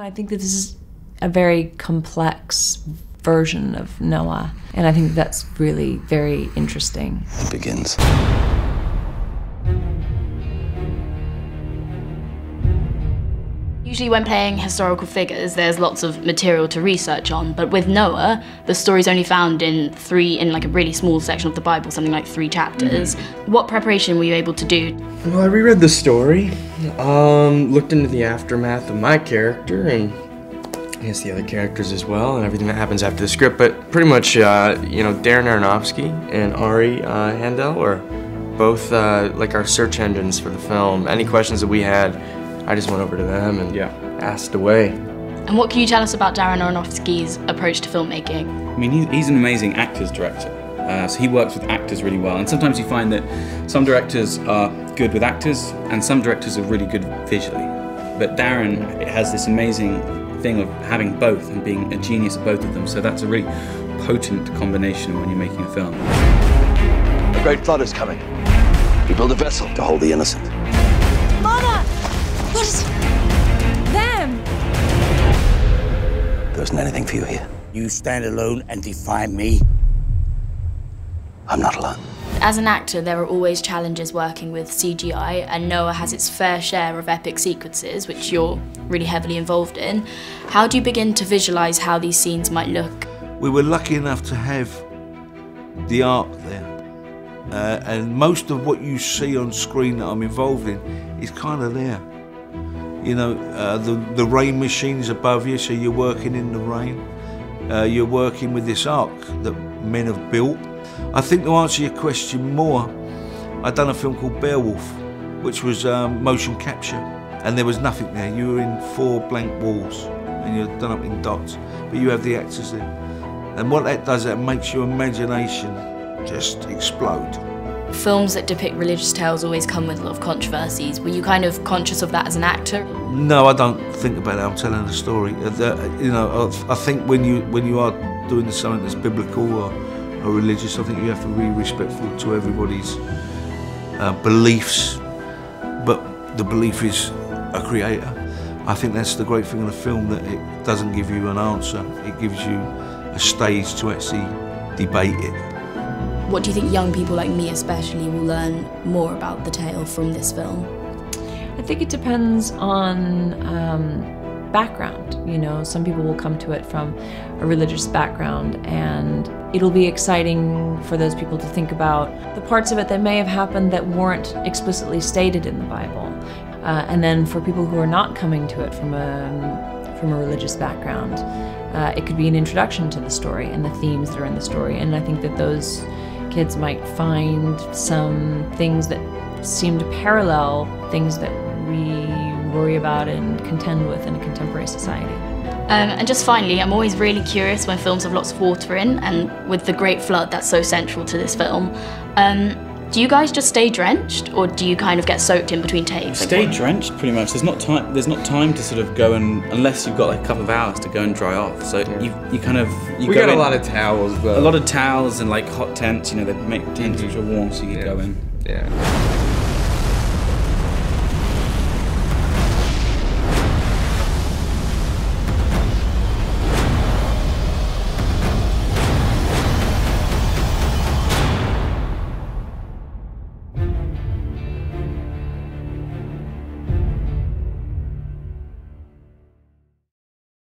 I think that this is a very complex version of Noah, and I think that's really very interesting. It begins. Usually when playing historical figures, there's lots of material to research on, but with Noah, the story's only found in like a really small section of the Bible, something like 3 chapters. What preparation were you able to do? Well, I reread the story, looked into the aftermath of my character, and I guess the other characters as well, and everything that happens after the script, but pretty much, Darren Aronofsky and Ari Handel were both like our search engines for the film. Any questions that we had, I just went over to them and asked away. And what can you tell us about Darren Aronofsky's approach to filmmaking? I mean, he's an amazing actors director, so he works with actors really well. And sometimes you find that some directors are good with actors and some directors are really good visually. But Darren has this amazing thing of having both and being a genius at both of them. So that's a really potent combination when you're making a film. A great flood is coming. We build a vessel to hold the innocent. Mama! What is them? There isn't anything for you here. You stand alone and defy me? I'm not alone. As an actor, there are always challenges working with CGI, and Noah has its fair share of epic sequences, which you're really heavily involved in. How do you begin to visualize how these scenes might look? We were lucky enough to have the art there. And most of what you see on screen that I'm involved in is kind of there. You know, the rain machine's above you, so you're working in the rain. You're working with this ark that men have built. I think to answer your question more, I'd done a film called Beowulf, which was motion capture, and there was nothing there. You were in 4 blank walls, and you're done up in dots, but you have the actors there. And what that does, that makes your imagination just explode. Films that depict religious tales always come with a lot of controversies. Were you kind of conscious of that as an actor? No, I don't think about it. I'm telling a story. I think when you are doing something that's biblical or religious, I think you have to be respectful to everybody's beliefs, but the belief is a creator. I think that's the great thing in a film, that it doesn't give you an answer. It gives you a stage to actually debate it. What do you think young people like me especially will learn more about the tale from this film? I think it depends on background. You know, some people will come to it from a religious background, and it'll be exciting for those people to think about the parts of it that may have happened that weren't explicitly stated in the Bible. And then for people who are not coming to it from a religious background, it could be an introduction to the story and the themes that are in the story. And I think that those kids might find some things that seem to parallel things that we worry about and contend with in a contemporary society. And just finally, I'm always really curious when films have lots of water in, and with the Great Flood that's so central to this film. Do you guys just stay drenched, or do you kind of get soaked in between takes? Stay drenched, pretty much. There's not time to sort of go and, unless you've got like a couple of hours to go and dry off. So you We got a lot of towels, but a lot of towels and like hot tents. You know, they make tents which are warm, so you can go in. Yeah.